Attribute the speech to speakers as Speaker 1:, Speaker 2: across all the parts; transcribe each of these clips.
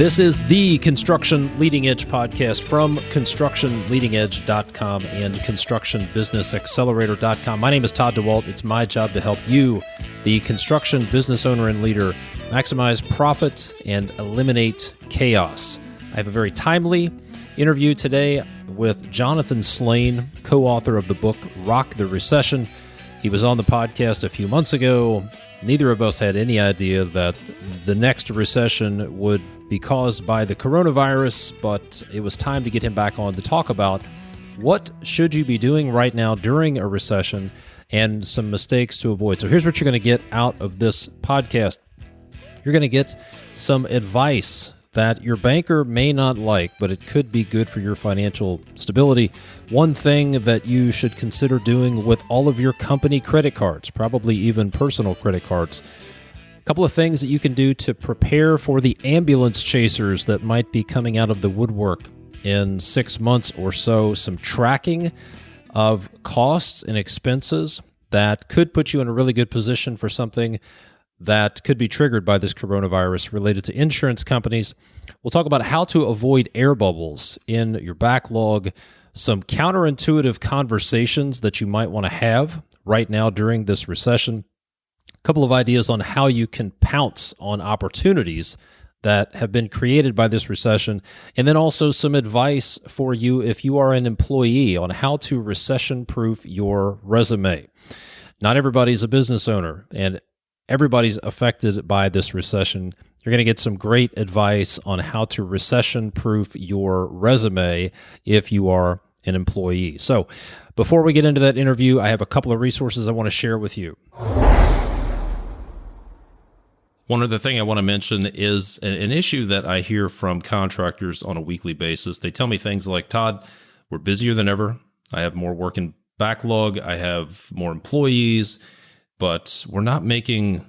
Speaker 1: This is the Construction Leading Edge podcast from constructionleadingedge.com and constructionbusinessaccelerator.com. My name is Todd DeWalt. It's my job to help you, the construction business owner and leader, maximize profit and eliminate chaos. I have a very timely interview today with Jonathan Slane, co-author of the book Rock the Recession. He was on the podcast a few months ago. Neither of us had any idea that the next recession would be caused by the coronavirus, but it was time to get him back on to talk about what should you be doing right now during a recession and some mistakes to avoid. So here's what you're going to get out of this podcast. You're going to get some advice that your banker may not like, but it could be good for your financial stability. One thing that you should consider doing with all of your company credit cards, probably even personal credit cards. A couple of things that you can do to prepare for the ambulance chasers that might be coming out of the woodwork in 6 months or so. Some tracking of costs and expenses that could put you in a really good position for something that could be triggered by this coronavirus related to insurance companies. We'll talk about how to avoid air bubbles in your backlog, some counterintuitive conversations that you might want to have right now during this recession, a couple of ideas on how you can pounce on opportunities that have been created by this recession, and then also some advice for you if you are an employee on how to recession-proof your resume. Not everybody's a business owner, and everybody's affected by this recession. You're going to get some great advice on how to recession-proof your resume if you are an employee. So before we get into that interview, I have a couple of resources I want to share with you. One other thing I want to mention is an issue that I hear from contractors on a weekly basis. They tell me things like, Todd, we're busier than ever. I have more work in backlog. I have more employees, but we're not making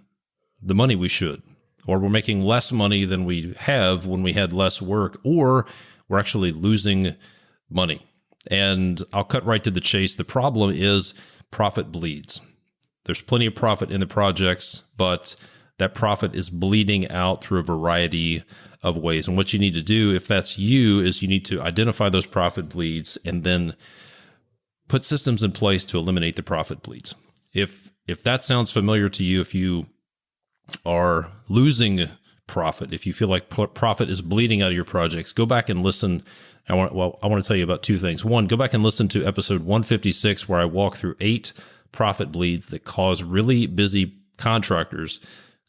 Speaker 1: the money we should, or we're making less money than we have when we had less work, or we're actually losing money. And I'll cut right to the chase. The problem is profit bleeds. There's plenty of profit in the projects, but that profit is bleeding out through a variety of ways. And what you need to do, if that's you, is you need to identify those profit bleeds and then put systems in place to eliminate the profit bleeds. If that sounds familiar to you, if you are losing profit, if you feel like profit is bleeding out of your projects, go back and listen. I want to tell you about two things. One, go back and listen to episode 156, where I walk through 8 profit bleeds that cause really busy contractors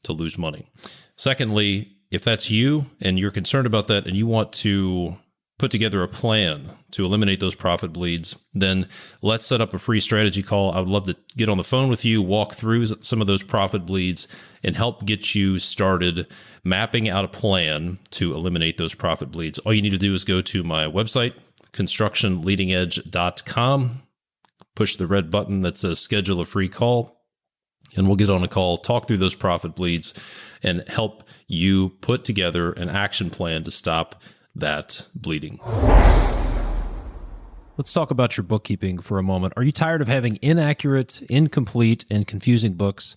Speaker 1: to lose money. Secondly, if that's you and you're concerned about that and you want to put together a plan to eliminate those profit bleeds, then let's set up a free strategy call. I would love to get on the phone with you, walk through some of those profit bleeds, and help get you started mapping out a plan to eliminate those profit bleeds. All you need to do is go to my website, constructionleadingedge.com, push the red button that says schedule a free call, and we'll get on a call, talk through those profit bleeds, and help you put together an action plan to stop that bleeding. Let's talk about your bookkeeping for a moment. Are you tired of having inaccurate, incomplete, and confusing books?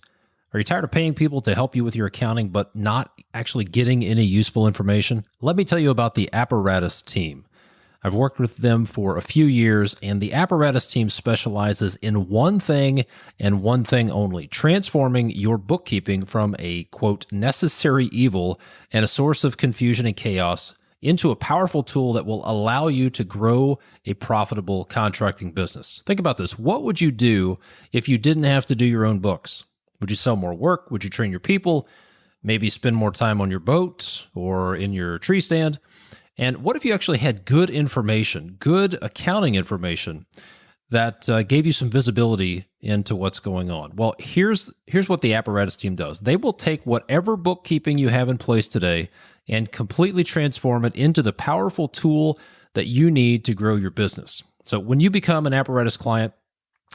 Speaker 1: Are you tired of paying people to help you with your accounting, but not actually getting any useful information? Let me tell you about the Apparatus Team. I've worked with them for a few years, and the Apparatus Team specializes in one thing and one thing only: transforming your bookkeeping from a, quote, necessary evil and a source of confusion and chaos into a powerful tool that will allow you to grow a profitable contracting business. Think about this. What would you do if you didn't have to do your own books? Would you sell more work? Would you train your people? Maybe spend more time on your boat or in your tree stand? And what if you actually had good information, good accounting information that gave you some visibility into what's going on? Well, here's what the Apparatus Team does. They will take whatever bookkeeping you have in place today and completely transform it into the powerful tool that you need to grow your business. So when you become an Apparatus client,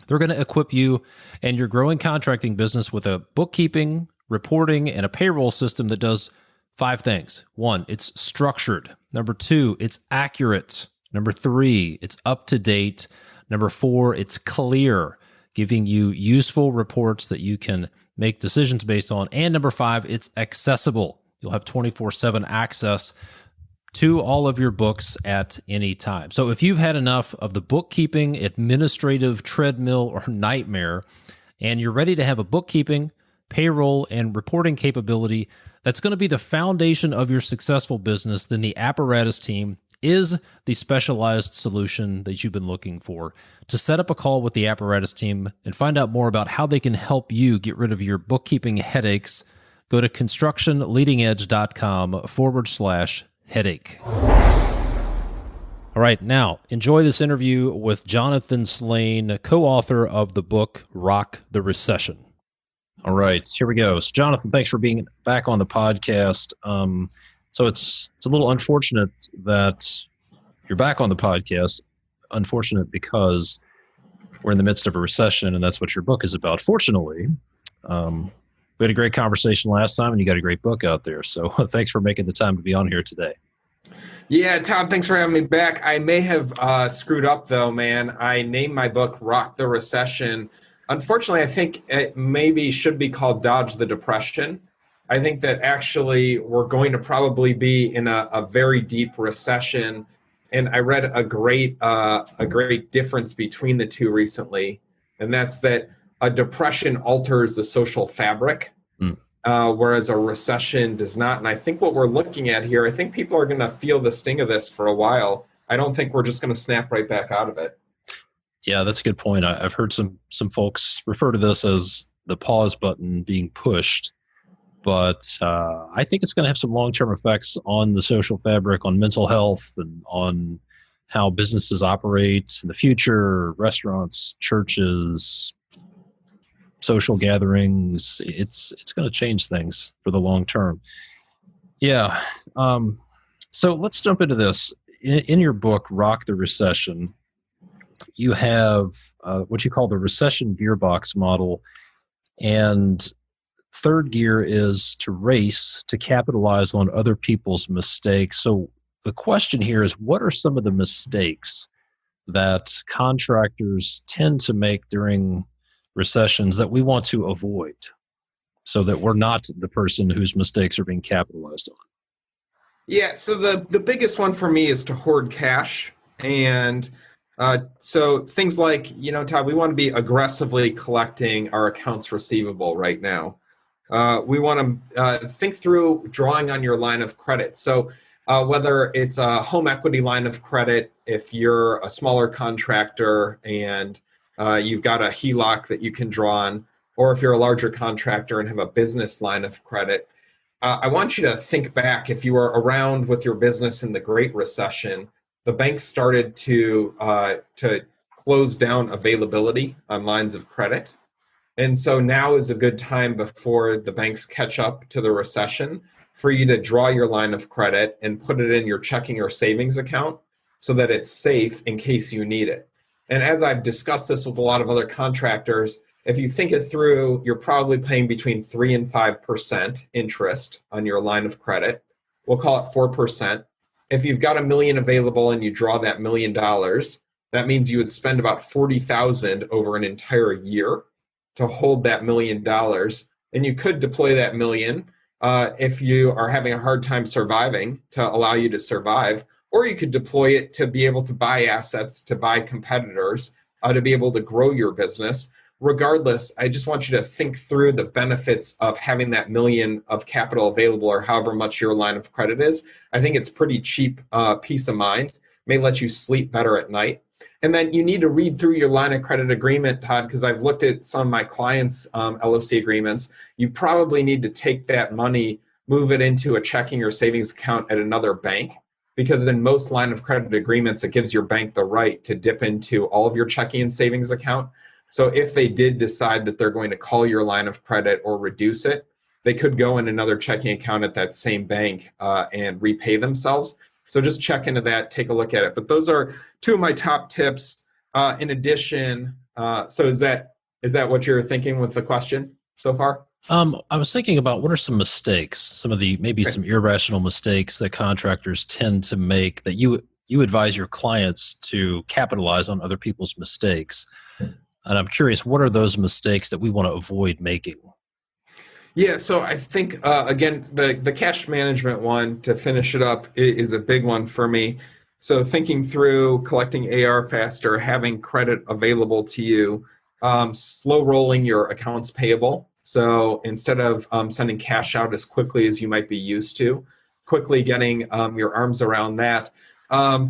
Speaker 1: they're going to equip you and your growing contracting business with a bookkeeping, reporting, and a payroll system that does 5 things. 1, it's structured. Number 2, it's accurate. Number 3, it's up to date. Number 4, it's clear, giving you useful reports that you can make decisions based on. And number 5, it's accessible. You'll have 24/7 access to all of your books at any time. So if you've had enough of the bookkeeping, administrative treadmill, or nightmare, and you're ready to have a bookkeeping, payroll, and reporting capability that's going to be the foundation of your successful business, then the Apparatus Team is the specialized solution that you've been looking for. To set up a call with the Apparatus Team and find out more about how they can help you get rid of your bookkeeping headaches, go to constructionleadingedge.com/headache. All right, now enjoy this interview with Jonathan Slane, co-author of the book Rock the Recession. All right, here we go. So Jonathan, thanks for being back on the podcast. So it's a little unfortunate that you're back on the podcast. Unfortunate because we're in the midst of a recession, and that's what your book is about. Fortunately, we had a great conversation last time, and you got a great book out there. So thanks for making the time to be on here today.
Speaker 2: Yeah, Tom, thanks for having me back. I may have screwed up, though, man. I named my book Rock the Recession. Unfortunately, I think it maybe should be called Dodge the Depression. I think that actually we're going to probably be in a very deep recession. And I read a great difference between the two recently, and that's that a depression alters the social fabric, whereas a recession does not. And I think what we're looking at here, I think people are going to feel the sting of this for a while. I don't think we're just going to snap right back out of it.
Speaker 1: Yeah, that's a good point. I've heard some folks refer to this as the pause button being pushed, but I think it's going to have some long-term effects on the social fabric, on mental health, and on how businesses operate in the future, restaurants, churches, social gatherings. It's going to change things for the long term. Yeah. So let's jump into this. In your book, Rock the Recession, you have what you call the recession gearbox model, and third gear is to race to capitalize on other people's mistakes. So the question here is, what are some of the mistakes that contractors tend to make during recessions that we want to avoid so that we're not the person whose mistakes are being capitalized on?
Speaker 2: Yeah, so the biggest one for me is to hoard cash. And so things like, Todd, we want to be aggressively collecting our accounts receivable right now. We want to think through drawing on your line of credit. So whether it's a home equity line of credit, if you're a smaller contractor and you've got a HELOC that you can draw on, or if you're a larger contractor and have a business line of credit, I want you to think back. If you were around with your business in the Great Recession, the banks started to close down availability on lines of credit. And so now is a good time before the banks catch up to the recession for you to draw your line of credit and put it in your checking or savings account so that it's safe in case you need it. And as I've discussed this with a lot of other contractors, if you think it through, you're probably paying between 3 and 5% interest on your line of credit. We'll call it 4%. If you've got $1 million available and you draw that $1 million, that means you would spend about $40,000 over an entire year to hold that $1 million. And you could deploy that $1 million if you are having a hard time surviving to allow you to survive, or you could deploy it to be able to buy assets, to buy competitors, to be able to grow your business. Regardless, I just want you to think through the benefits of having that $1 million of capital available, or however much your line of credit is. I think it's pretty cheap peace of mind, may let you sleep better at night. And then you need to read through your line of credit agreement, Todd, because I've looked at some of my clients' LOC agreements. You probably need to take that money, move it into a checking or savings account at another bank, because in most line of credit agreements, it gives your bank the right to dip into all of your checking and savings account. So if they did decide that they're going to call your line of credit or reduce it, they could go in another checking account at that same bank and repay themselves. So just check into that, take a look at it. But those are two of my top tips. In addition, so is that what you're thinking with the question so far?
Speaker 1: I was thinking about what are some mistakes, some of the maybe some irrational mistakes that contractors tend to make that you advise your clients to capitalize on other people's mistakes. And I'm curious, what are those mistakes that we want to avoid making?
Speaker 2: Yeah, so I think again the cash management one to finish it up is a big one for me. So thinking through collecting AR faster, having credit available to you, slow rolling your accounts payable. So instead of sending cash out as quickly as you might be used to, quickly getting your arms around that.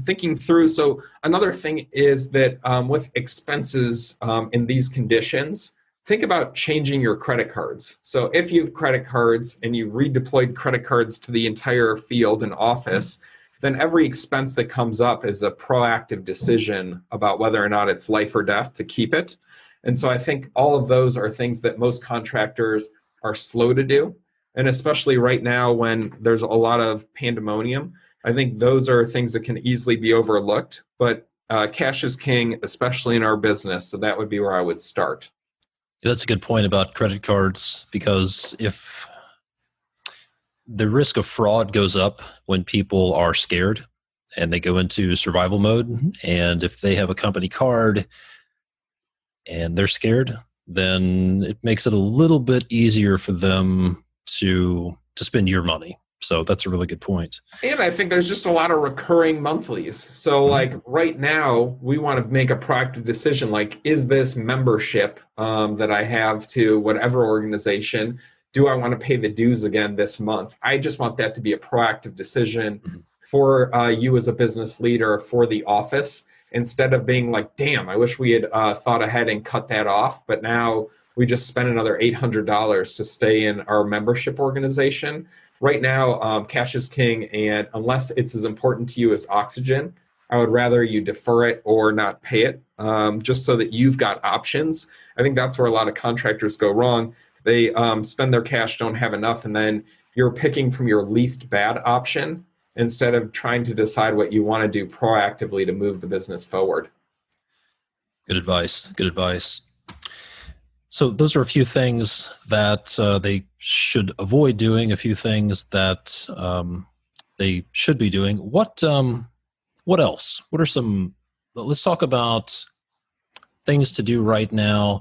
Speaker 2: Thinking through. So another thing is that with expenses in these conditions, think about changing your credit cards. So if you have credit cards and you redeployed credit cards to the entire field and office, then every expense that comes up is a proactive decision about whether or not it's life or death to keep it. And so I think all of those are things that most contractors are slow to do. And especially right now when there's a lot of pandemonium, I think those are things that can easily be overlooked. But cash is king, especially in our business. So that would be where I would start.
Speaker 1: That's a good point about credit cards, because if the risk of fraud goes up when people are scared and they go into survival mode, and if they have a company card and they're scared, then it makes it a little bit easier for them to spend your money. So that's a really good point.
Speaker 2: And I think there's just a lot of recurring monthlies. So like right now, we want to make a proactive decision, like, is this membership that I have to whatever organization, do I want to pay the dues again this month? I just want that to be a proactive decision for you as a business leader, for the office, instead of being like, damn, I wish we had thought ahead and cut that off. But now we just spent another $800 to stay in our membership organization. Right now, cash is king, and unless it's as important to you as oxygen, I would rather you defer it or not pay it, just so that you've got options. I think that's where a lot of contractors go wrong. They spend their cash, don't have enough, and then you're picking from your least bad option instead of trying to decide what you want to do proactively to move the business forward.
Speaker 1: Good advice. Good advice. So those are a few things that they should avoid doing, a few things that they should be doing. What else? What are some, let's talk about things to do right now.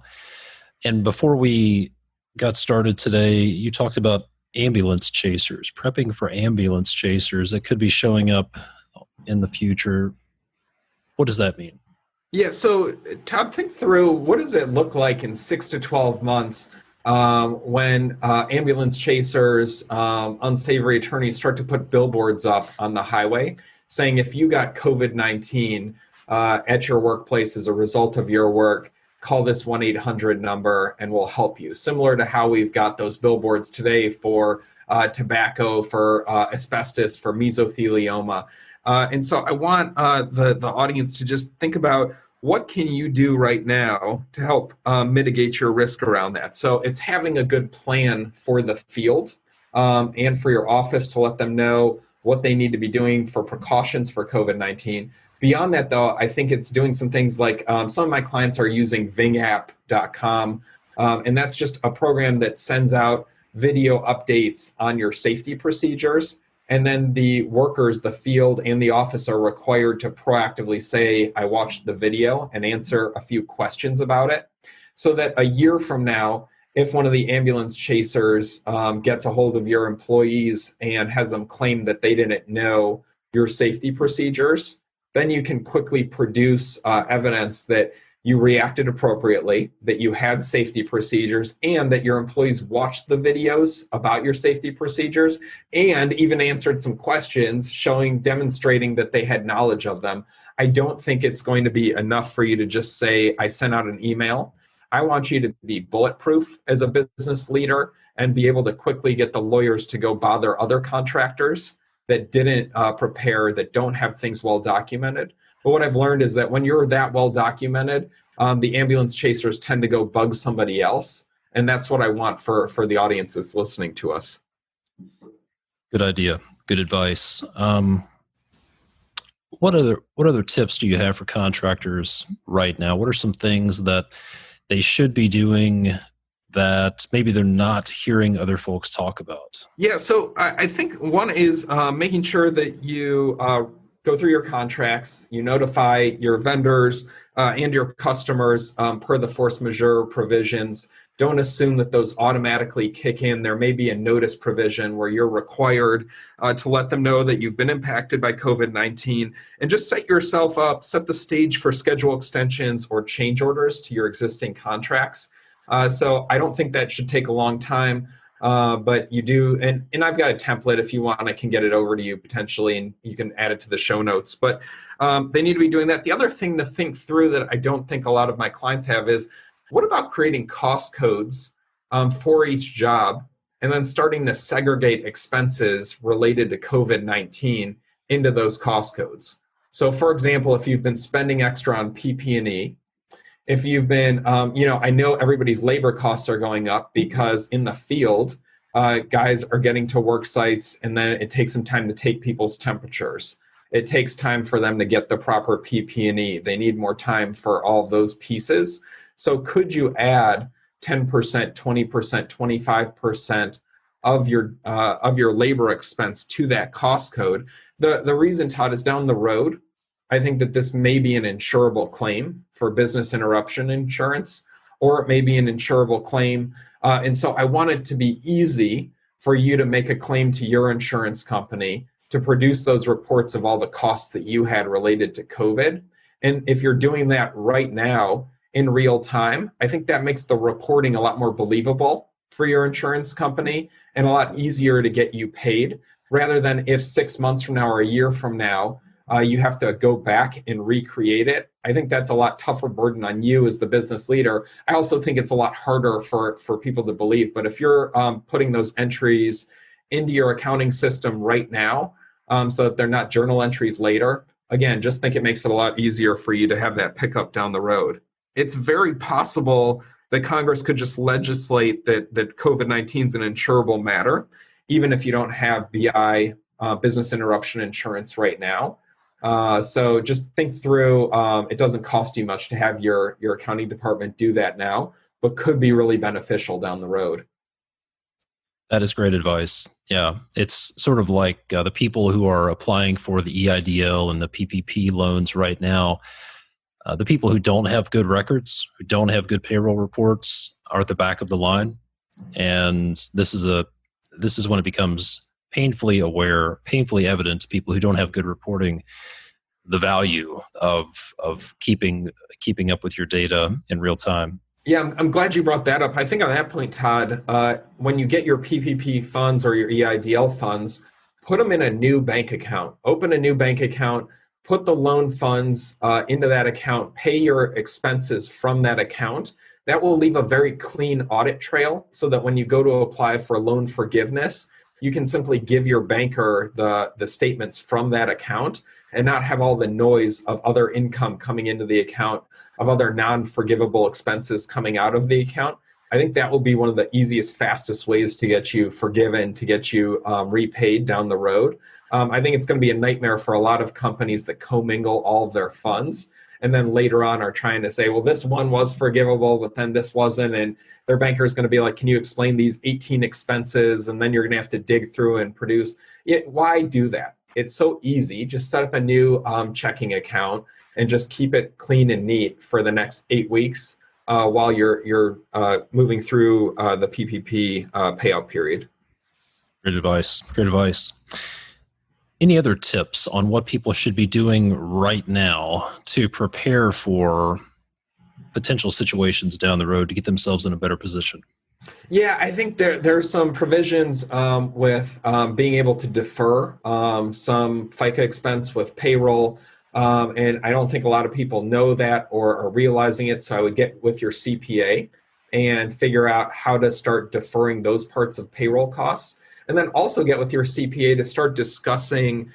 Speaker 1: And before we got started today, you talked about ambulance chasers, prepping for ambulance chasers that could be showing up in the future. What does that mean?
Speaker 2: Yeah, so Todd, think through, what does it look like in 6 to 12 months when ambulance chasers, unsavory attorneys start to put billboards up on the highway saying if you got COVID-19 at your workplace as a result of your work, call this 1-800 number and we'll help you. Similar to how we've got those billboards today for tobacco, for asbestos, for mesothelioma. And so I want the audience to just think about, what can you do right now to help mitigate your risk around that? So it's having a good plan for the field and for your office to let them know what they need to be doing for precautions for COVID-19. Beyond that, though, I think it's doing some things like some of my clients are using vingapp.com, and that's just a program that sends out video updates on your safety procedures. And then the workers, the field, and the office are required to proactively say, I watched the video, and answer a few questions about it. So that a year from now, if one of the ambulance chasers gets a hold of your employees and has them claim that they didn't know your safety procedures, then you can quickly produce evidence that you reacted appropriately, that you had safety procedures, and that your employees watched the videos about your safety procedures and even answered some questions demonstrating that they had knowledge of them. I don't think it's going to be enough for you to just say, I sent out an email. I want you to be bulletproof as a business leader and be able to quickly get the lawyers to go bother other contractors that didn't prepare, that don't have things well documented. But what I've learned is that when you're that well documented, the ambulance chasers tend to go bug somebody else. And that's what I want for the audience that's listening to us.
Speaker 1: Good idea. Good advice. What other tips do you have for contractors right now? What are some things that they should be doing that maybe they're not hearing other folks talk about? Yeah,
Speaker 2: so I think one is making sure that you go through your contracts, you notify your vendors and your customers per the force majeure provisions. don't assume that those automatically kick in. There may be a notice provision where you're required to let them know that you've been impacted by COVID-19, and just set yourself up, set the stage for schedule extensions or change orders to your existing contracts. So I don't think that should take a long time. But you do, and I've got a template. If you want, I can get it over to you potentially, and you can add it to the show notes. But they need to be doing that. The other thing to think through that I don't think a lot of my clients have is, what about creating cost codes for each job, and then starting to segregate expenses related to COVID-19 into those cost codes? So for example, if you've been spending extra on PP&E, if you've been, I know everybody's labor costs are going up because in the field, guys are getting to work sites, and then it takes some time to take people's temperatures. It takes time for them to get the proper PP&E. They need more time for all those pieces. So could you add 10%, 20%, 25% of your labor expense to that cost code? The reason, Todd, is down the road, I think that this may be an insurable claim for business interruption insurance, or it may be an insurable claim. And so I want it to be easy for you to make a claim to your insurance company to produce those reports of all the costs that you had related to COVID. And if you're doing that right now in real time, I think that makes the reporting a lot more believable for your insurance company and a lot easier to get you paid, rather than if 6 months from now or a year from now, you have to go back and recreate it. I think that's a lot tougher burden on you as the business leader. I also think it's a lot harder for people to believe. But if you're putting those entries into your accounting system right now, so that they're not journal entries later, again, just think it makes it a lot easier for you to have that pickup down the road. It's very possible that Congress could just legislate that COVID-19 is an insurable matter, even if you don't have BI, business interruption insurance right now. So just think through, it doesn't cost you much to have your accounting department do that now, but could be really beneficial down the road.
Speaker 1: That is great advice. Yeah, it's sort of like the people who are applying for the EIDL and the PPP loans right now. The people who don't have good records, who don't have good payroll reports, are at the back of the line, and this is when it becomes painfully evident to people who don't have good reporting, the value of keeping up with your data in real time.
Speaker 2: Yeah, I'm glad you brought that up. I think on that point, Todd, when you get your PPP funds or your EIDL funds, put them in a new bank account. Open a new bank account, put the loan funds into that account, pay your expenses from that account. That will leave a very clean audit trail, so that when you go to apply for loan forgiveness, you can simply give your banker the statements from that account and not have all the noise of other income coming into the account, of other non-forgivable expenses coming out of the account. I think that will be one of the easiest, fastest ways to get you forgiven, to get you repaid down the road. I think it's going to be a nightmare for a lot of companies that commingle all of their funds, and then later on are trying to say, well, this one was forgivable, but then this wasn't. And their banker is going to be like, can you explain these 18 expenses? And then you're going to have to dig through and produce it. Why do that? It's so easy. Just set up a new checking account and just keep it clean and neat for the next 8 weeks while you're moving through the PPP payout period.
Speaker 1: Great advice. Great advice. Any other tips on what people should be doing right now to prepare for potential situations down the road to get themselves in a better position?
Speaker 2: Yeah, I think there's some provisions with being able to defer some FICA expense with payroll. And I don't think a lot of people know that or are realizing it. So I would get with your CPA and figure out how to start deferring those parts of payroll costs. And then also get with your CPA to start discussing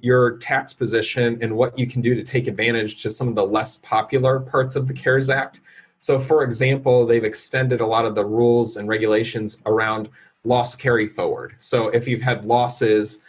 Speaker 2: your tax position and what you can do to take advantage to some of the less popular parts of the CARES Act. So for example, they've extended a lot of the rules and regulations around loss carry forward. So if you've had losses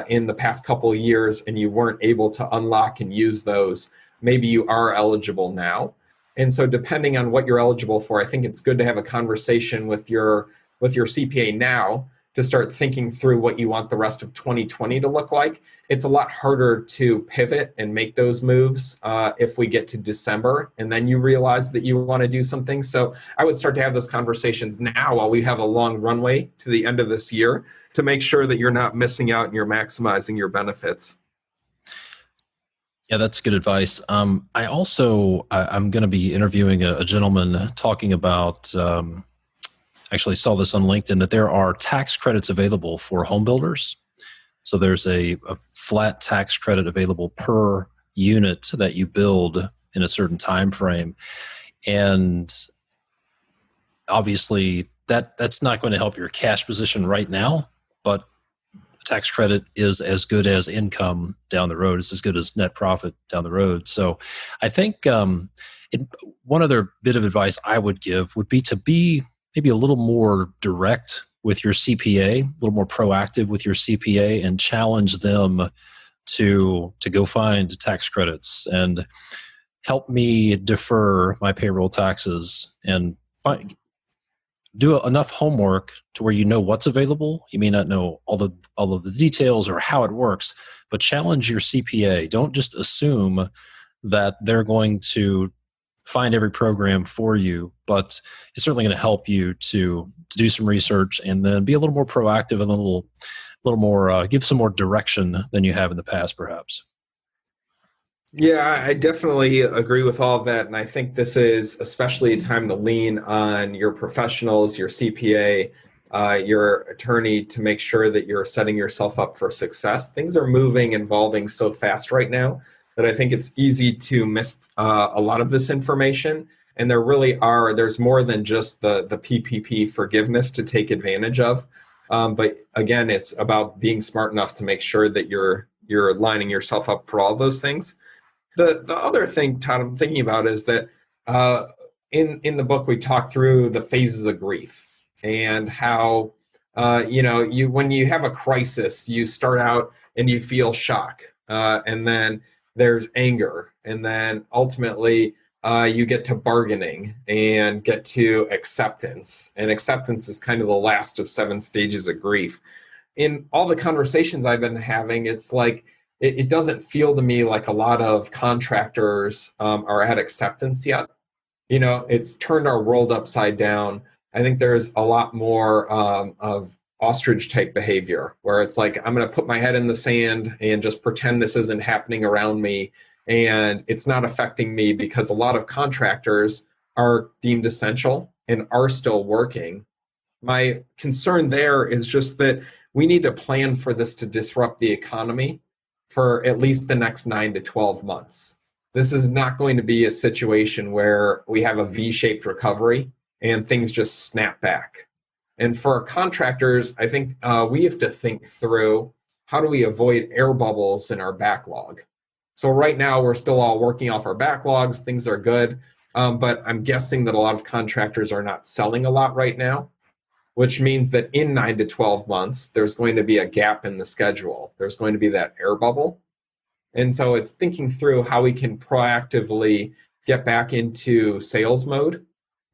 Speaker 2: in the past couple of years and you weren't able to unlock and use those, maybe you are eligible now. And so depending on what you're eligible for, I think it's good to have a conversation with your CPA now to start thinking through what you want the rest of 2020 to look like. It's a lot harder to pivot and make those moves if we get to December and then you realize that you want to do something. So I would start to have those conversations now while we have a long runway to the end of this year to make sure that you're not missing out and you're maximizing your benefits.
Speaker 1: Yeah, that's good advice. I'm going to be interviewing a gentleman talking about, actually saw this on LinkedIn, that there are tax credits available for home builders. So there's a flat tax credit available per unit that you build in a certain time frame. And obviously that's not going to help your cash position right now, but tax credit is as good as income down the road. It's as good as net profit down the road. So I think one other bit of advice I would give would be to be maybe a little more direct with your CPA, a little more proactive with your CPA, and challenge them to go find tax credits and help me defer my payroll taxes and do enough homework to where you know what's available. You may not know all of the details or how it works, but challenge your CPA. Don't just assume that they're going to find every program for you, but it's certainly going to help you to do some research and then be a little more proactive and a little more, give some more direction than you have in the past, perhaps.
Speaker 2: Yeah, I definitely agree with all of that. And I think this is especially a time to lean on your professionals, your CPA, your attorney to make sure that you're setting yourself up for success. Things are moving and evolving so fast right now that I think it's easy to miss a lot of this information. And there's more than just the PPP forgiveness to take advantage of. But again, it's about being smart enough to make sure that you're lining yourself up for all those things. The other thing, Todd, I'm thinking about is that in the book we talk through the phases of grief and how when you have a crisis, you start out and you feel shock, and then there's anger, and then ultimately you get to bargaining and get to acceptance. And acceptance is kind of the last of 7 stages of grief. In all the conversations I've been having, it's like it doesn't feel to me like a lot of contractors are at acceptance yet. It's turned our world upside down. I think there's a lot more of ostrich type behavior where it's like, I'm going to put my head in the sand and just pretend this isn't happening around me. And it's not affecting me because a lot of contractors are deemed essential and are still working. My concern there is just that we need to plan for this to disrupt the economy for at least the next 9 to 12 months. This is not going to be a situation where we have a V-shaped recovery and things just snap back. And for our contractors, I think we have to think through, how do we avoid air bubbles in our backlog? So right now, we're still all working off our backlogs. Things are good. But I'm guessing that a lot of contractors are not selling a lot right now, which means that in 9 to 12 months, there's going to be a gap in the schedule. There's going to be that air bubble. And so it's thinking through how we can proactively get back into sales mode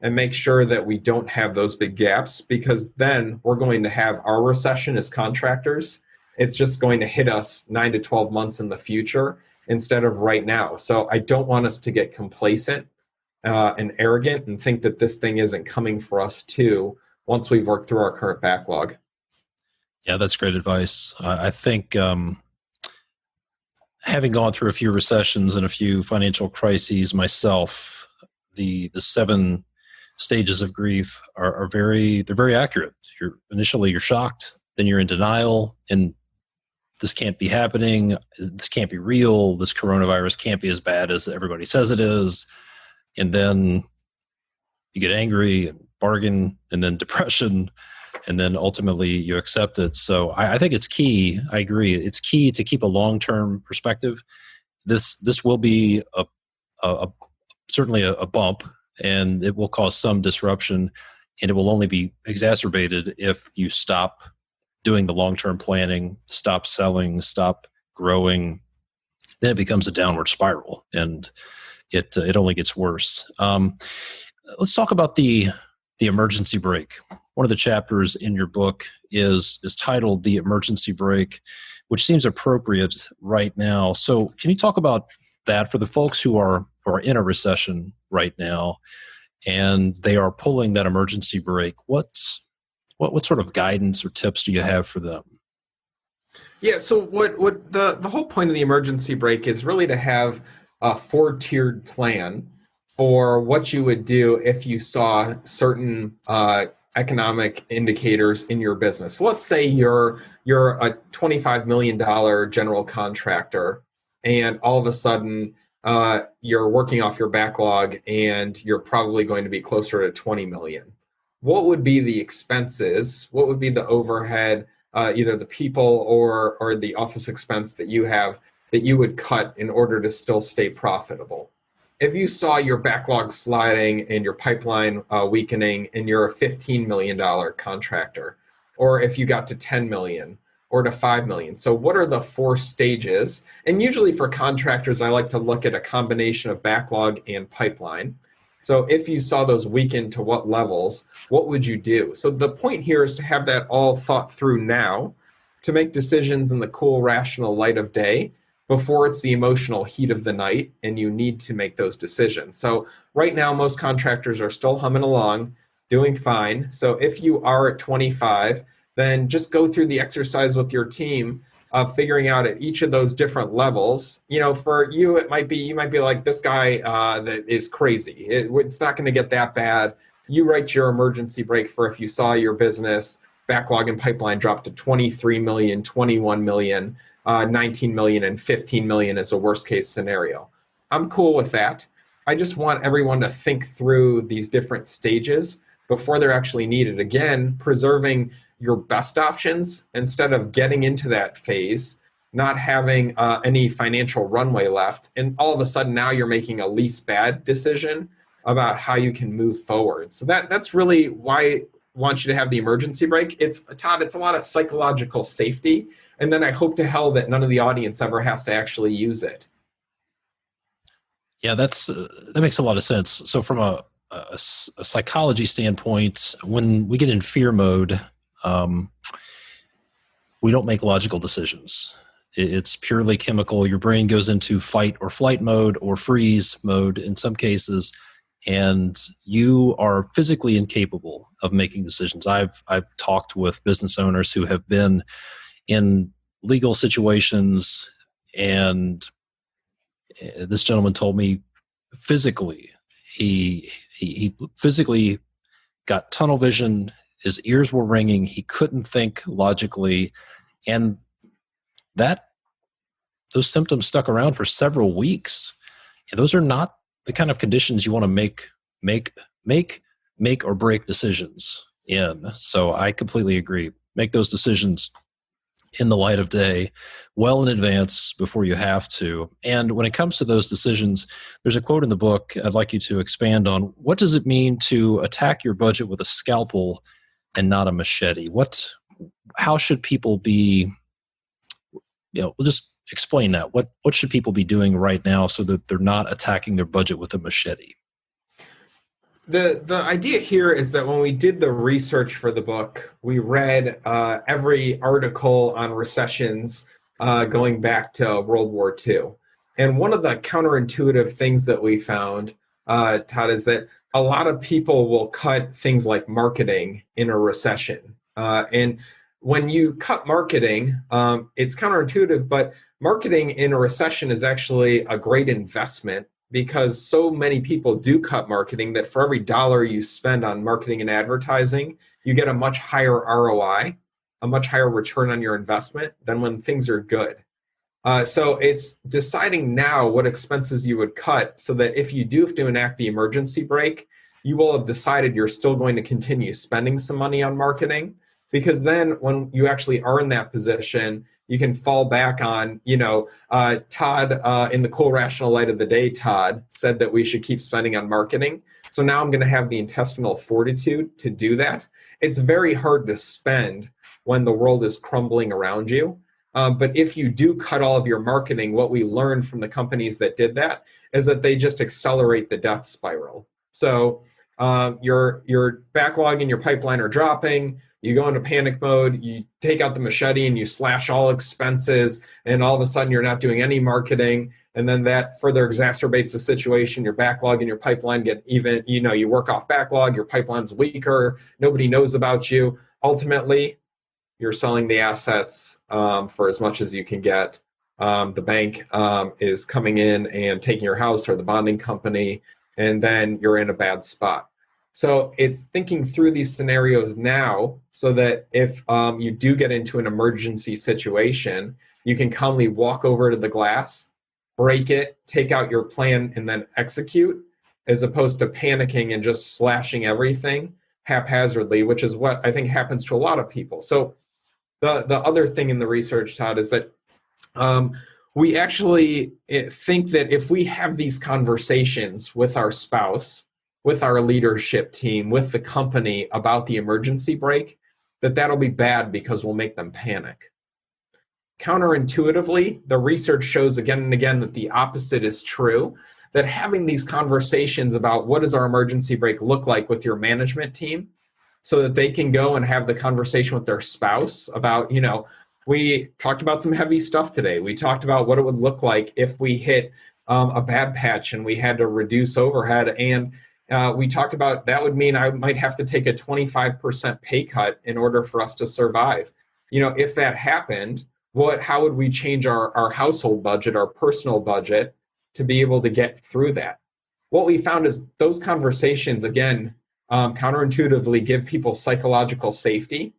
Speaker 2: and make sure that we don't have those big gaps, because then we're going to have our recession as contractors. It's just going to hit us 9 to 12 months in the future instead of right now. So I don't want us to get complacent and arrogant and think that this thing isn't coming for us too once we've worked through our current backlog.
Speaker 1: Yeah, that's great advice. I think having gone through a few recessions and a few financial crises myself, the 7 stages of grief are very accurate. Initially you're shocked, then you're in denial, and this can't be happening. This can't be real. This coronavirus can't be as bad as everybody says it is. And then you get angry and bargain, and then depression, and then ultimately you accept it. So I think it's key. I agree. It's key to keep a long-term perspective. This will be certainly a bump, and it will cause some disruption, and it will only be exacerbated if you stop doing the long-term planning, stop selling, stop growing. Then it becomes a downward spiral, and it only gets worse. Let's talk about the emergency brake. one of the chapters in your book is titled The Emergency Brake, which seems appropriate right now. So can you talk about that for the folks who are in a recession right now and they are pulling that emergency brake? What sort of guidance or tips do you have for them?
Speaker 2: Yeah, so what the whole point of the emergency brake is really to have a four-tiered plan for what you would do if you saw certain economic indicators in your business. So let's say you're a $25 million general contractor, and all of a sudden you're working off your backlog, and you're probably going to be closer to 20 million. What would be the expenses? What would be the overhead? Either the people or the office expense that you have that you would cut in order to still stay profitable. If you saw your backlog sliding and your pipeline weakening and you're a $15 million contractor, or if you got to 10 million or to 5 million. So what are the four stages? And usually for contractors, I like to look at a combination of backlog and pipeline. So if you saw those weaken to what levels, what would you do? So the point here is to have that all thought through now, to make decisions in the cool, rational light of day before it's the emotional heat of the night and you need to make those decisions. So right now, most contractors are still humming along, doing fine. So if you are at 25, then just go through the exercise with your team of figuring out at each of those different levels. You know, for you, you might be like, this guy that is crazy. It's not going to get that bad. You write your emergency brake for if you saw your business backlog and pipeline drop to 23 million, 21 million, 19 million, and 15 million as a worst case scenario. I'm cool with that. I just want everyone to think through these different stages before they're actually needed. Again, preserving your best options instead of getting into that phase, not having any financial runway left. And all of a sudden now you're making a least bad decision about how you can move forward. So that's really why I want you to have the emergency brake. Todd, it's a lot of psychological safety. And then I hope to hell that none of the audience ever has to actually use it.
Speaker 1: Yeah, that makes a lot of sense. So from a psychology standpoint, when we get in fear mode, we don't make logical decisions. It's purely chemical. Your brain goes into fight or flight mode or freeze mode in some cases, and you are physically incapable of making decisions. I've talked with business owners who have been in legal situations, and this gentleman told me physically, he physically got tunnel vision. His ears were ringing. He couldn't think logically. And those symptoms stuck around for several weeks. And those are not the kind of conditions you want to make or break decisions in. So I completely agree. Make those decisions in the light of day, well in advance before you have to. And when it comes to those decisions, there's a quote in the book I'd like you to expand on. What does it mean to attack your budget with a scalpel and not a machete? How should people be, we'll just explain that. What should people be doing right now so that they're not attacking their budget with a machete?
Speaker 2: The idea here is that when we did the research for the book, we read every article on recessions going back to World War II. And one of the counterintuitive things that we found, Todd, is that a lot of people will cut things like marketing in a recession. And when you cut marketing, it's counterintuitive, but marketing in a recession is actually a great investment because so many people do cut marketing that for every dollar you spend on marketing and advertising, you get a much higher ROI, a much higher return on your investment than when things are good. So it's deciding now what expenses you would cut so that if you do have to enact the emergency brake, you will have decided you're still going to continue spending some money on marketing, because then when you actually are in that position, you can fall back on, Todd, in the cool rational light of the day, Todd said that we should keep spending on marketing. So now I'm going to have the intestinal fortitude to do that. It's very hard to spend when the world is crumbling around you. But if you do cut all of your marketing, what we learned from the companies that did that is that they just accelerate the death spiral. So your backlog and your pipeline are dropping. You go into panic mode, you take out the machete and you slash all expenses, and all of a sudden you're not doing any marketing. And then that further exacerbates the situation. Your backlog and your pipeline get even, you work off backlog, your pipeline's weaker, nobody knows about you. Ultimately, you're selling the assets for as much as you can get. The bank is coming in and taking your house, or the bonding company, and then you're in a bad spot. So it's thinking through these scenarios now so that if you do get into an emergency situation, you can calmly walk over to the glass, break it, take out your plan, and then execute, as opposed to panicking and just slashing everything haphazardly, which is what I think happens to a lot of people. So the other thing in the research, Todd, is that we actually think that if we have these conversations with our spouse, with our leadership team, with the company about the emergency brake, that'll be bad because we'll make them panic. Counterintuitively, the research shows again and again that the opposite is true, that having these conversations about what does our emergency brake look like with your management team, so that they can go and have the conversation with their spouse about, we talked about some heavy stuff today. We talked about what it would look like if we hit a bad patch and we had to reduce overhead. And we talked about that would mean I might have to take a 25% pay cut in order for us to survive. If that happened, how would we change our household budget, our personal budget, to be able to get through that? What we found is those conversations, again, counterintuitively give people psychological safety,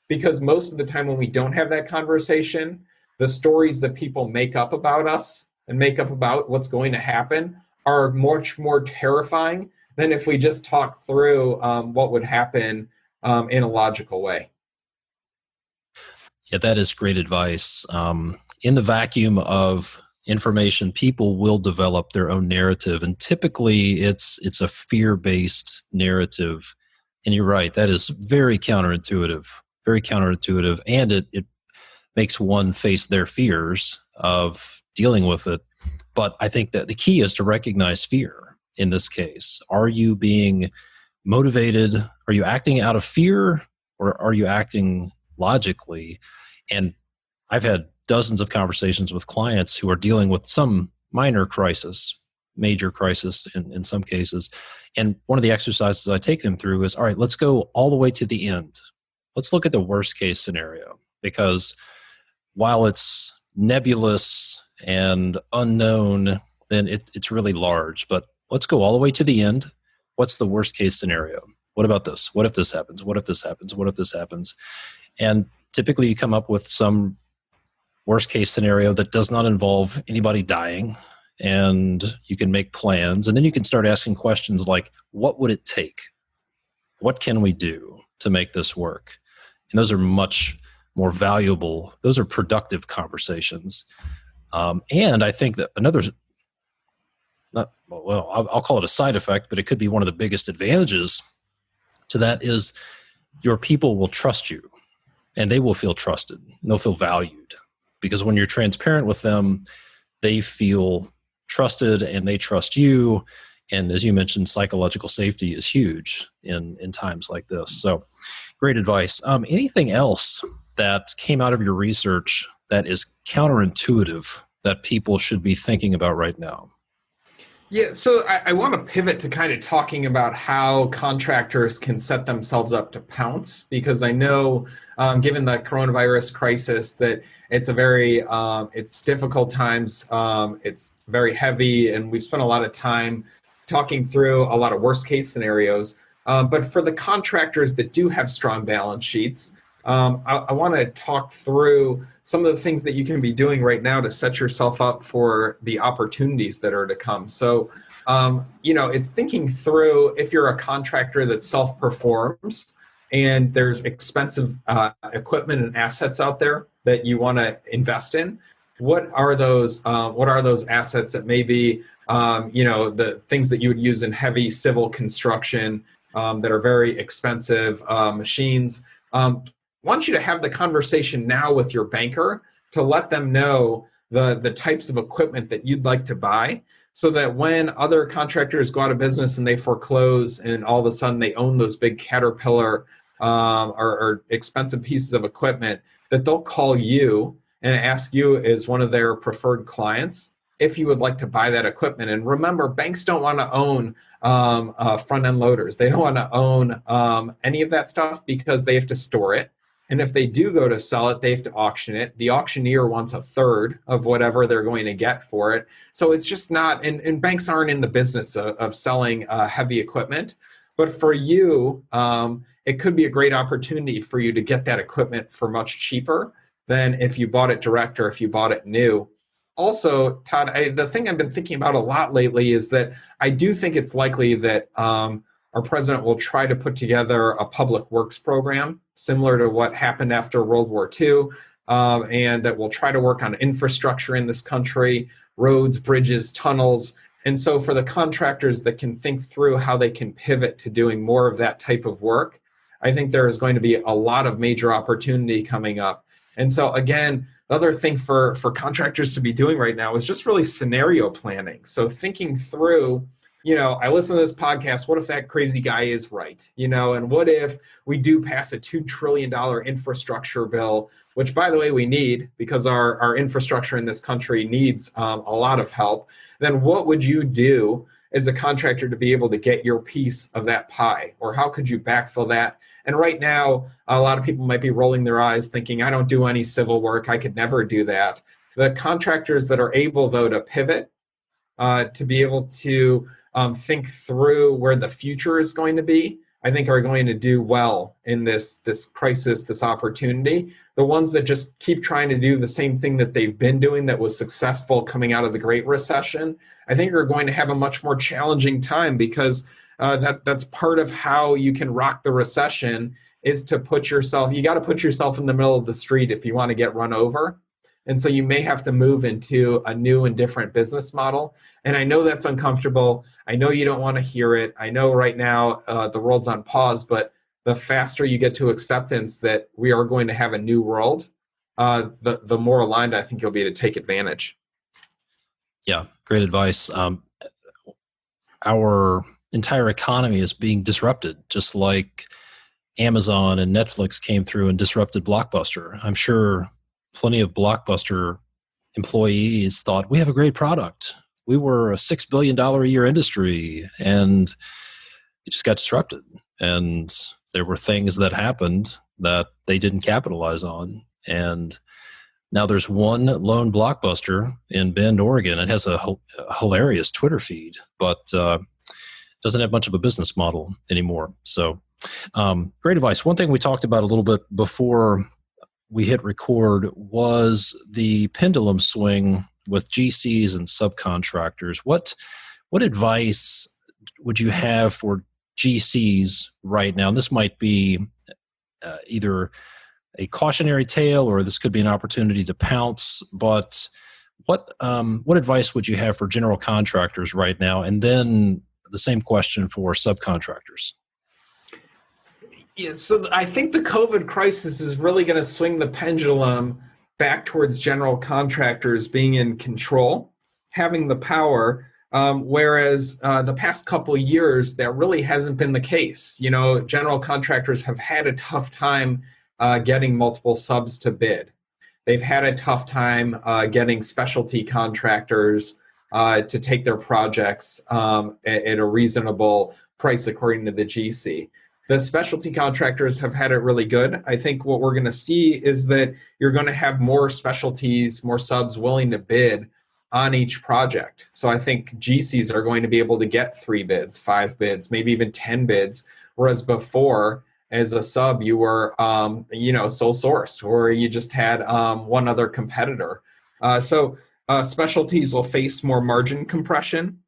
Speaker 2: because most of the time when we don't have that conversation, the stories that people make up about us and make up about what's going to happen are much more terrifying than if we just talk through what would happen in a logical way.
Speaker 1: Yeah, that is great advice. In the vacuum of information, people will develop their own narrative, and typically it's a fear-based narrative. And you're right, that is very counterintuitive, and it makes one face their fears of dealing with it. But I think that the key is to recognize fear in this case. Are you being motivated? Are you acting out of fear, or are you acting logically? And I've had dozens of conversations with clients who are dealing with some minor crisis, major crisis in some cases. And one of the exercises I take them through is, all right, let's go all the way to the end. Let's look at the worst case scenario, because while it's nebulous and unknown, then it's really large. But let's go all the way to the end. What's the worst case scenario? What about this? What if this happens? What if this happens? What if this happens? And typically you come up with some worst case scenario that does not involve anybody dying, and you can make plans, and then you can start asking questions like, what would it take? What can we do to make this work? And those are much more valuable. Those are productive conversations. And I think that I'll call it a side effect, but it could be one of the biggest advantages to that is your people will trust you, and they will feel trusted, and they'll feel valued. Because when you're transparent with them, they feel trusted and they trust you. And as you mentioned, psychological safety is huge in times like this. So great advice. Anything else that came out of your research that is counterintuitive that people should be thinking about right now?
Speaker 2: Yeah, so I want to pivot to kind of talking about how contractors can set themselves up to pounce, because I know, given the coronavirus crisis, that it's it's difficult times, it's very heavy, and we've spent a lot of time talking through a lot of worst case scenarios. But for the contractors that do have strong balance sheets, I want to talk through some of the things that you can be doing right now to set yourself up for the opportunities that are to come. So, it's thinking through, if you're a contractor that self-performs and there's expensive equipment and assets out there that you want to invest in, what are those assets that may be, the things that you would use in heavy civil construction that are very expensive machines. I want you to have the conversation now with your banker to let them know the types of equipment that you'd like to buy, so that when other contractors go out of business and they foreclose and all of a sudden they own those big Caterpillar or expensive pieces of equipment, that they'll call you and ask you as one of their preferred clients if you would like to buy that equipment. And remember, banks don't want to own front-end loaders. They don't want to own any of that stuff because they have to store it. And if they do go to sell it, they have to auction it. The auctioneer wants a third of whatever they're going to get for it. So it's just not, and banks aren't in the business of selling heavy equipment. But for you, it could be a great opportunity for you to get that equipment for much cheaper than if you bought it direct or if you bought it new. Also, Todd, the thing I've been thinking about a lot lately is that I do think it's likely that our president will try to put together a public works program similar to what happened after World War II, and that will try to work on infrastructure in this country, roads, bridges, tunnels. And so for the contractors that can think through how they can pivot to doing more of that type of work, I think there is going to be a lot of major opportunity coming up. And so again, the other thing for contractors to be doing right now is just really scenario planning. So thinking through, I listen to this podcast, what if that crazy guy is right? And what if we do pass a $2 trillion infrastructure bill, which, by the way, we need because our infrastructure in this country needs a lot of help. Then what would you do as a contractor to be able to get your piece of that pie? Or how could you backfill that? And right now, a lot of people might be rolling their eyes thinking, I don't do any civil work. I could never do that. The contractors that are able, though, to pivot, to be able to think through where the future is going to be, I think are going to do well in this crisis, this opportunity. The ones that just keep trying to do the same thing that they've been doing that was successful coming out of the Great Recession, I think are going to have a much more challenging time because that's part of how you can rock the recession is to you got to put yourself in the middle of the street if you want to get run over. And so you may have to move into a new and different business model. And I know that's uncomfortable. I know you don't want to hear it. I know right now the world's on pause, but the faster you get to acceptance that we are going to have a new world, the more aligned I think you'll be to take advantage.
Speaker 1: Yeah, great advice. Our entire economy is being disrupted, just like Amazon and Netflix came through and disrupted Blockbuster. I'm sure plenty of Blockbuster employees thought, we have a great product. We were a $6 billion a year industry, and it just got disrupted. And there were things that happened that they didn't capitalize on. And now there's one lone Blockbuster in Bend, Oregon. It has a hilarious Twitter feed, but doesn't have much of a business model anymore. So great advice. One thing we talked about a little bit before we hit record was the pendulum swing with GCs and subcontractors. What advice would you have for GCs right now? And this might be either a cautionary tale or this could be an opportunity to pounce, but what advice would you have for general contractors right now? And then the same question for subcontractors.
Speaker 2: Yeah, so I think the COVID crisis is really going to swing the pendulum back towards general contractors being in control, having the power, whereas the past couple of years, that really hasn't been the case. General contractors have had a tough time getting multiple subs to bid. They've had a tough time getting specialty contractors to take their projects at a reasonable price according to the GC. The specialty contractors have had it really good. I think what we're going to see is that you're going to have more specialties, more subs willing to bid on each project. So I think GCs are going to be able to get 3 bids, 5 bids, maybe even 10 bids, whereas before, as a sub, you were, sole sourced, or you just had one other competitor. So specialties will face more margin compression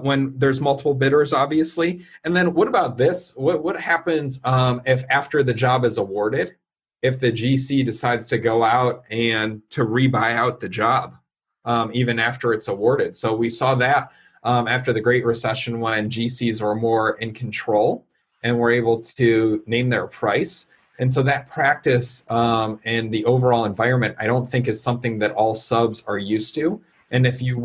Speaker 2: when there's multiple bidders, obviously. And then what about this? What happens if after the job is awarded, if the GC decides to go out and to rebuy out the job, even after it's awarded? So we saw that after the Great Recession when GCs were more in control and were able to name their price. And so that practice and the overall environment, I don't think is something that all subs are used to. And if you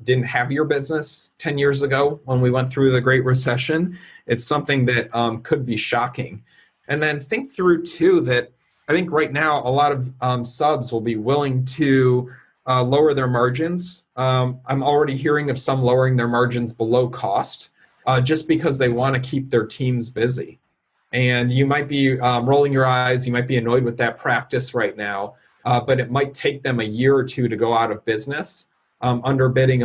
Speaker 2: didn't have your business 10 years ago when we went through the Great Recession, it's something that could be shocking. And then think through too that I think right now a lot of subs will be willing to lower their margins. I'm already hearing of some lowering their margins below cost just because they want to keep their teams busy. And you might be rolling your eyes, you might be annoyed with that practice right now, but it might take them a year or two to go out of business, underbidding,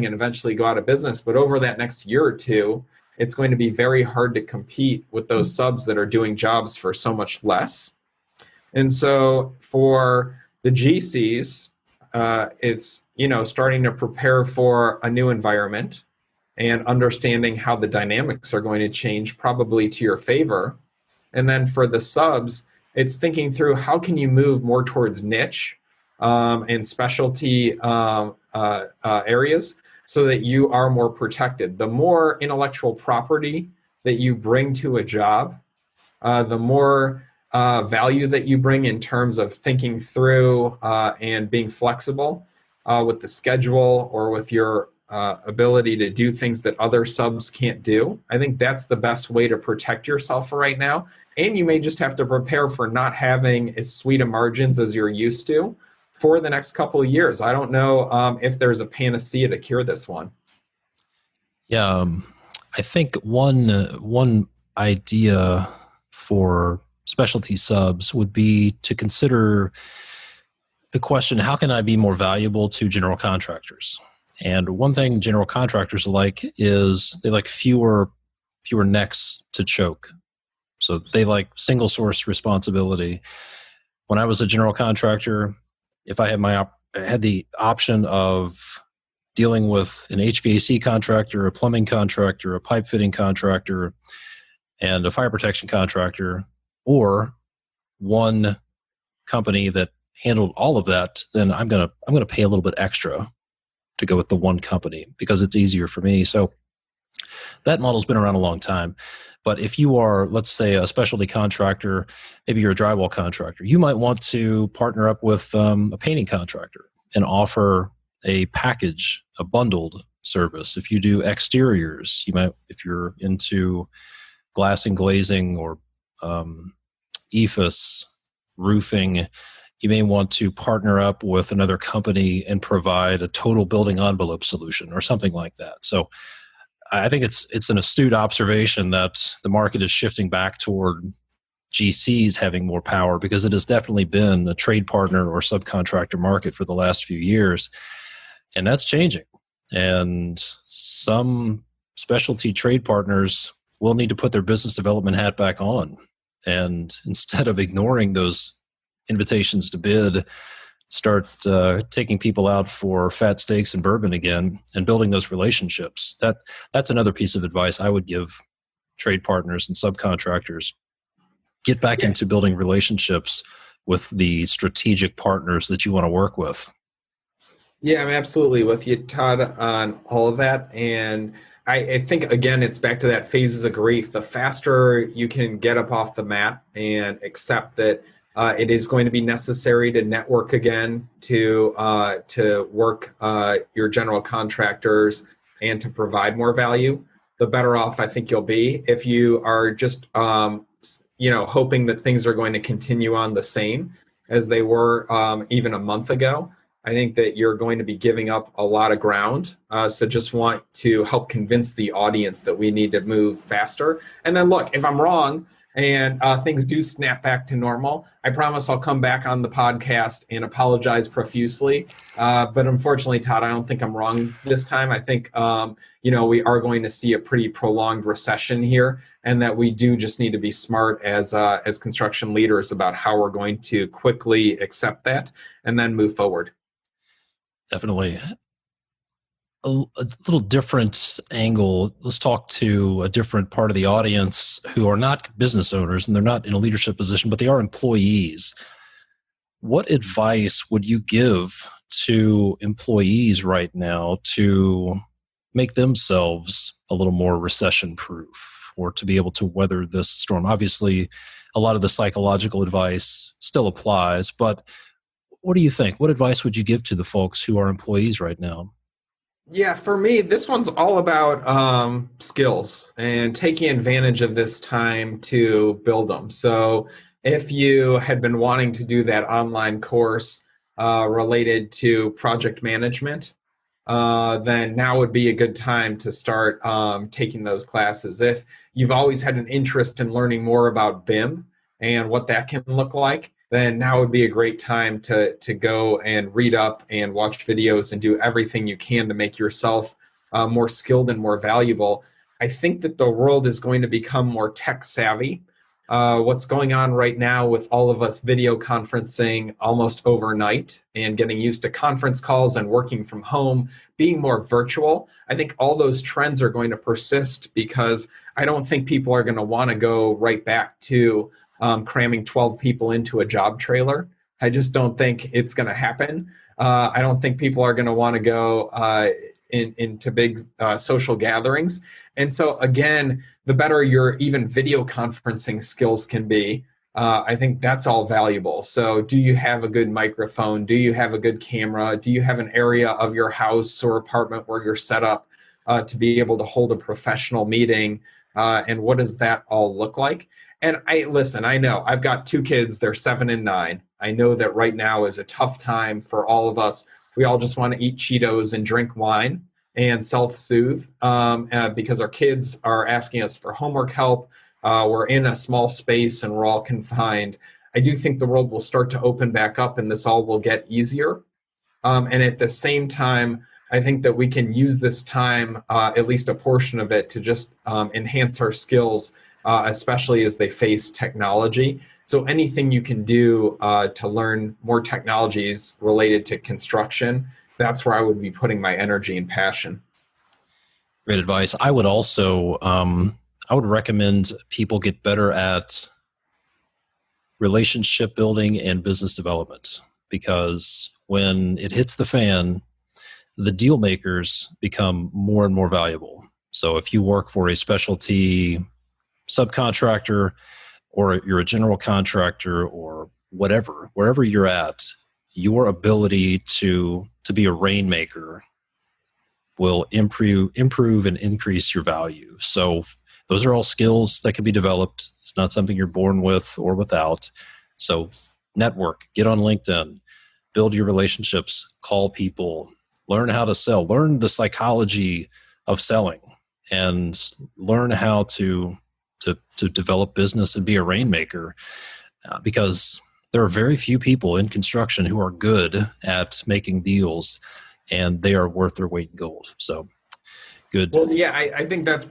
Speaker 2: and eventually go out of business. But over that next year or two, it's going to be very hard to compete with those subs that are doing jobs for so much less. And so for the GCs, it's starting to prepare for a new environment and understanding how the dynamics are going to change, probably to your favor. And then for the subs, it's thinking through how can you move more towards niche and specialty areas so that you are more protected. The more intellectual property that you bring to a job, the more value that you bring in terms of thinking through and being flexible with the schedule or with your ability to do things that other subs can't do. I think that's the best way to protect yourself right now. And you may just have to prepare for not having as sweet of margins as you're used to for the next couple of years. I don't know if there's a panacea to cure this one.
Speaker 1: Yeah, I think one idea for specialty subs would be to consider the question, how can I be more valuable to general contractors? And one thing general contractors like is they like fewer necks to choke. So they like single source responsibility. When I was a general contractor, if I had the option of dealing with an HVAC contractor, a plumbing contractor, a pipe fitting contractor, and a fire protection contractor, or one company that handled all of that, then I'm gonna pay a little bit extra to go with the one company because it's easier for me. So that model's been around a long time. But if you are, let's say, a specialty contractor, maybe you're a drywall contractor, you might want to partner up with a painting contractor and offer a package, a bundled service. If you do exteriors, you might, if you're into glass and glazing or EIFS, roofing, you may want to partner up with another company and provide a total building envelope solution or something like that. So I think it's an astute observation that the market is shifting back toward GCs having more power, because it has definitely been a trade partner or subcontractor market for the last few years. And that's changing. And some specialty trade partners will need to put their business development hat back on. And instead of ignoring those invitations to bid, start taking people out for fat steaks and bourbon again and building those relationships. That's another piece of advice I would give trade partners and subcontractors. Get back into building relationships with the strategic partners that you want to work with.
Speaker 2: Yeah, I'm absolutely with you, Todd, on all of that. And I think, again, it's back to that phases of grief. The faster you can get up off the mat and accept that it is going to be necessary to network again, to work your general contractors and to provide more value, the better off I think you'll be. If you are just hoping that things are going to continue on the same as they were even a month ago, I think that you're going to be giving up a lot of ground. So just want to help convince the audience that we need to move faster. And then look, if I'm wrong and things do snap back to normal, I promise I'll come back on the podcast and apologize profusely. But unfortunately, Todd, I don't think I'm wrong this time. I think, we are going to see a pretty prolonged recession here, and that we do just need to be smart as construction leaders about how we're going to quickly accept that and then move forward.
Speaker 1: Definitely. A little different angle. Let's talk to a different part of the audience who are not business owners and they're not in a leadership position, but they are employees. What advice would you give to employees right now to make themselves a little more recession proof or to be able to weather this storm? Obviously, a lot of the psychological advice still applies, but What do you think? What advice would you give to the folks who are employees right now?
Speaker 2: Yeah, for me, this one's all about skills and taking advantage of this time to build them. So, if you had been wanting to do that online course related to project management, then now would be a good time to start taking those classes. If you've always had an interest in learning more about BIM and what that can look like, then now would be a great time to go and read up and watch videos and do everything you can to make yourself more skilled and more valuable. I think that the world is going to become more tech savvy. What's going on right now with all of us video conferencing almost overnight and getting used to conference calls and working from home, being more virtual, I think all those trends are going to persist because I don't think people are going to want to go right back to cramming 12 people into a job trailer. I just don't think it's going to happen. I don't think people are going to want to go into big social gatherings. And so again, the better your even video conferencing skills can be, I think that's all valuable. So do you have a good microphone? Do you have a good camera? Do you have an area of your house or apartment where you're set up to be able to hold a professional meeting? And what does that all look like? And I know I've got two kids, they're 7 and 9. I know that right now is a tough time for all of us. We all just want to eat Cheetos and drink wine and self-soothe because our kids are asking us for homework help. We're in a small space and we're all confined. I do think the world will start to open back up and this all will get easier. And at the same time, I think that we can use this time, at least a portion of it, to just enhance our skills, especially as they face technology. So anything you can do to learn more technologies related to construction, that's where I would be putting my energy and passion.
Speaker 1: Great advice. I would also, I would recommend people get better at relationship building and business development, because when it hits the fan, the deal makers become more and more valuable. So if you work for a specialty subcontractor or you're a general contractor or whatever, wherever you're at, your ability to be a rainmaker will improve and increase your value. So those are all skills that can be developed. It's not something you're born with or without. So network, get on LinkedIn, build your relationships, call people, learn how to sell, learn the psychology of selling, and learn how to develop business and be a rainmaker, because there are very few people in construction who are good at making deals, and they are worth their weight in gold. So good.
Speaker 2: Well, yeah, I think that's,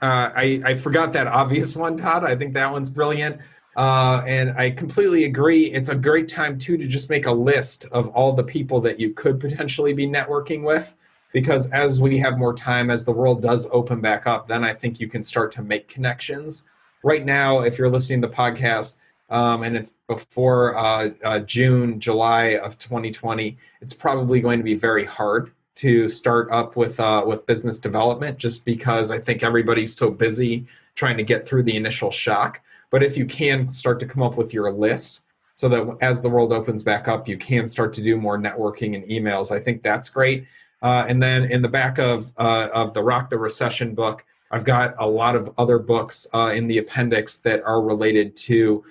Speaker 2: I forgot that obvious one, Todd. I think that one's brilliant. And I completely agree. It's a great time, too, to just make a list of all the people that you could potentially be networking with. Because as we have more time, as the world does open back up, then I think you can start to make connections. Right now, if you're listening to the podcast and it's before June, July of 2020, it's probably going to be very hard to start up with business development, just because I think everybody's so busy trying to get through the initial shock. But if you can start to come up with your list so that as the world opens back up, you can start to do more networking and emails, I think that's great. And then in the back of the Rock the Recession book, I've got a lot of other books in the appendix that are related to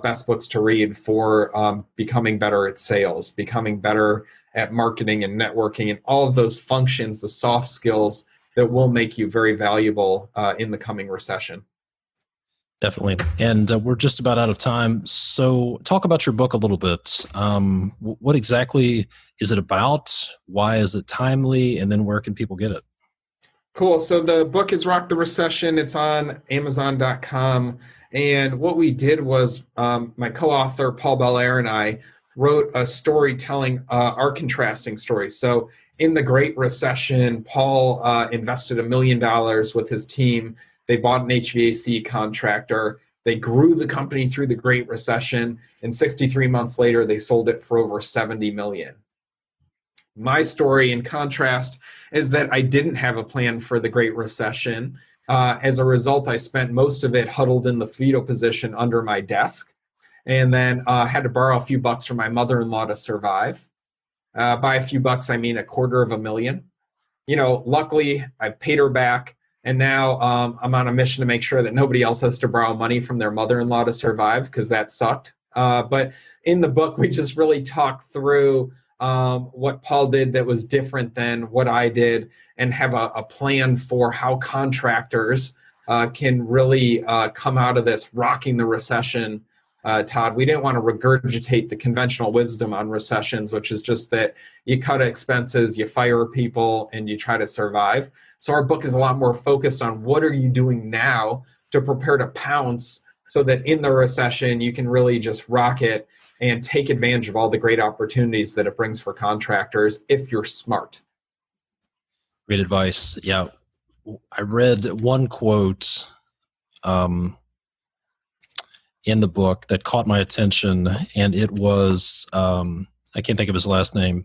Speaker 2: best books to read for becoming better at sales, becoming better at marketing and networking, and all of those functions, the soft skills that will make you very valuable in the coming recession.
Speaker 1: Definitely. And we're just about out of time. So talk about your book a little bit. What exactly is it about? Why is it timely? And then where can people get it?
Speaker 2: Cool. So the book is Rock the Recession. It's on Amazon.com. And what we did was my co-author, Paul Belair, and I wrote a story telling our contrasting stories. So in the Great Recession, Paul invested $1 million with his team. They bought an HVAC contractor. They grew the company through the Great Recession, and 63 months later, they sold it for over $70 million. My story, in contrast, is that I didn't have a plan for the Great Recession. As a result, I spent most of it huddled in the fetal position under my desk. and then had to borrow a few bucks from my mother-in-law to survive. By a few bucks, I mean $250,000. Luckily, I've paid her back, and now I'm on a mission to make sure that nobody else has to borrow money from their mother-in-law to survive, because that sucked. But in the book, we just really talk through what Paul did that was different than what I did, and have a plan for how contractors can really come out of this rocking the recession. Todd, we didn't want to regurgitate the conventional wisdom on recessions, which is just that you cut expenses, you fire people, and you try to survive. So our book is a lot more focused on what are you doing now to prepare to pounce, so that in the recession, you can really just rock it and take advantage of all the great opportunities that it brings for contractors if you're smart.
Speaker 1: Great advice. Yeah. I read one quote in the book that caught my attention, and it was, I can't think of his last name,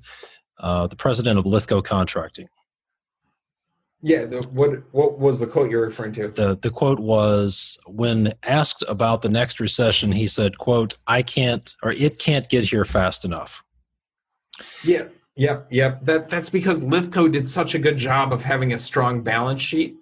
Speaker 1: the president of Lithgow Contracting.
Speaker 2: Yeah, what was the quote you're referring to?
Speaker 1: The quote was, when asked about the next recession, he said, quote, it can't get here fast enough.
Speaker 2: Yeah. That's because Lithgow did such a good job of having a strong balance sheet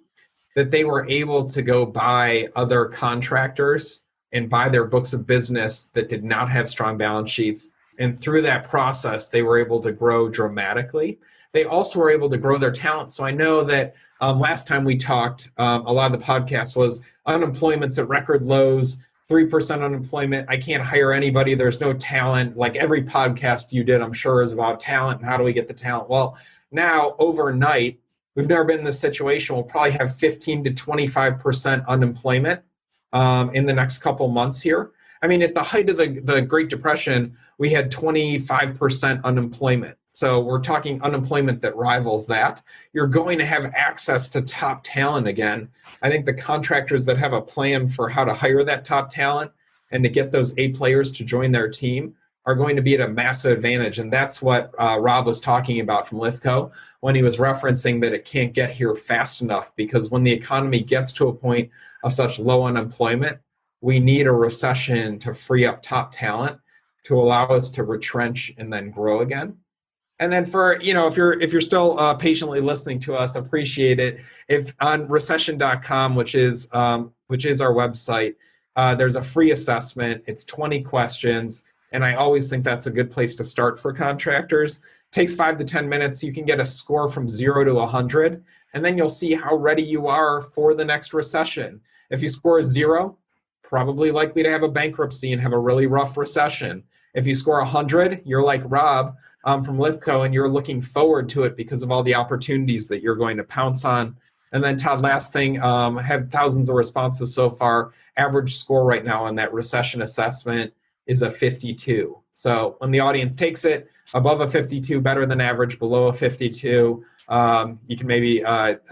Speaker 2: that they were able to go buy other contractors and buy their books of business that did not have strong balance sheets. And through that process, they were able to grow dramatically. They also were able to grow their talent. So I know that last time we talked, a lot of the podcast was unemployment's at record lows, 3% unemployment. I can't hire anybody. There's no talent. Like every podcast you did, I'm sure, is about talent and how do we get the talent. Well, now overnight, we've never been in this situation. We'll probably have 15 to 25% unemployment in the next couple months here. I mean, at the height of the Great Depression, we had 25% unemployment. So we're talking unemployment that rivals that. You're going to have access to top talent again. I think the contractors that have a plan for how to hire that top talent and to get those A players to join their team are going to be at a massive advantage. And that's what Rob was talking about from Lithgow when he was referencing that it can't get here fast enough, because when the economy gets to a point of such low unemployment, we need a recession to free up top talent to allow us to retrench and then grow again. And then for, if you're still patiently listening to us, appreciate it. If on recession.com, which is our website, there's a free assessment. It's 20 questions. And I always think that's a good place to start for contractors. It takes 5 to 10 minutes. You can get a score from 0 to 100, and then you'll see how ready you are for the next recession. If you score a 0, probably likely to have a bankruptcy and have a really rough recession. If you score 100, you're like Rob from Lithgow, and you're looking forward to it because of all the opportunities that you're going to pounce on. And then Todd, last thing, have thousands of responses so far. Average score right now on that recession assessment is a 52. So when the audience takes it, above a 52, better than average, below a 52, you can maybe get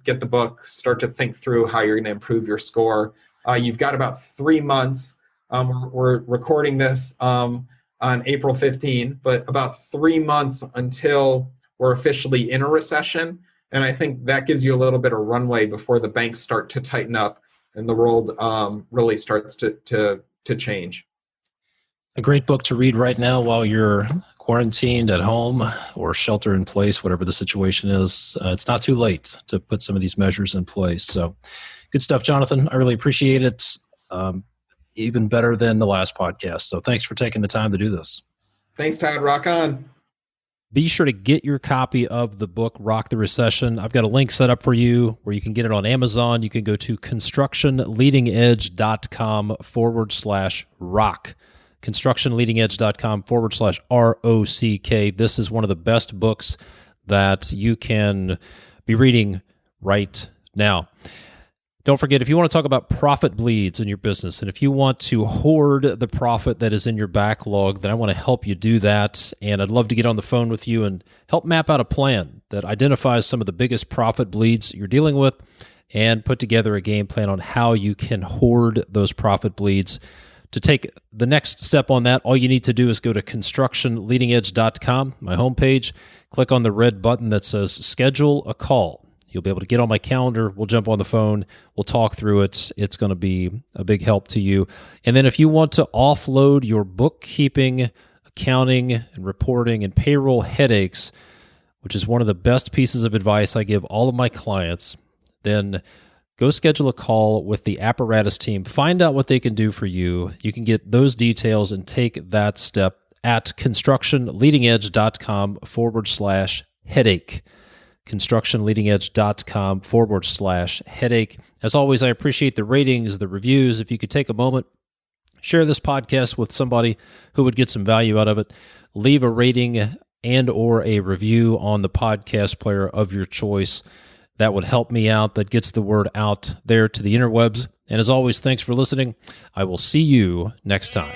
Speaker 2: the book, start to think through how you're going to improve your score. You've got about 3 months. We're recording this on April 15, but about 3 months until we're officially in a recession. And I think that gives you a little bit of runway before the banks start to tighten up and the world really starts to change.
Speaker 1: A great book to read right now while you're quarantined at home or shelter in place, whatever the situation is. It's not too late to put some of these measures in place. So good stuff, Jonathan. I really appreciate it. Even better than the last podcast. So thanks for taking the time to do this.
Speaker 2: Thanks, Todd. Rock on.
Speaker 1: Be sure to get your copy of the book, Rock the Recession. I've got a link set up for you where you can get it on Amazon. You can go to constructionleadingedge.com/rock. constructionleadingedge.com/ROCK. This is one of the best books that you can be reading right now. Don't forget, if you want to talk about profit bleeds in your business, and if you want to hoard the profit that is in your backlog, then I want to help you do that. And I'd love to get on the phone with you and help map out a plan that identifies some of the biggest profit bleeds you're dealing with and put together a game plan on how you can hoard those profit bleeds. To take the next step on that, all you need to do is go to constructionleadingedge.com, my homepage, click on the red button that says schedule a call. You'll be able to get on my calendar. We'll jump on the phone. We'll talk through it. It's going to be a big help to you. And then if you want to offload your bookkeeping, accounting, and reporting and payroll headaches, which is one of the best pieces of advice I give all of my clients, then go schedule a call with the Apparatus team. Find out what they can do for you. You can get those details and take that step at constructionleadingedge.com/headache. constructionleadingedge.com/headache. As always, I appreciate the ratings, the reviews. If you could take a moment, share this podcast with somebody who would get some value out of it. Leave a rating and or a review on the podcast player of your choice. That would help me out. That gets the word out there to the interwebs. And as always, thanks for listening. I will see you next time.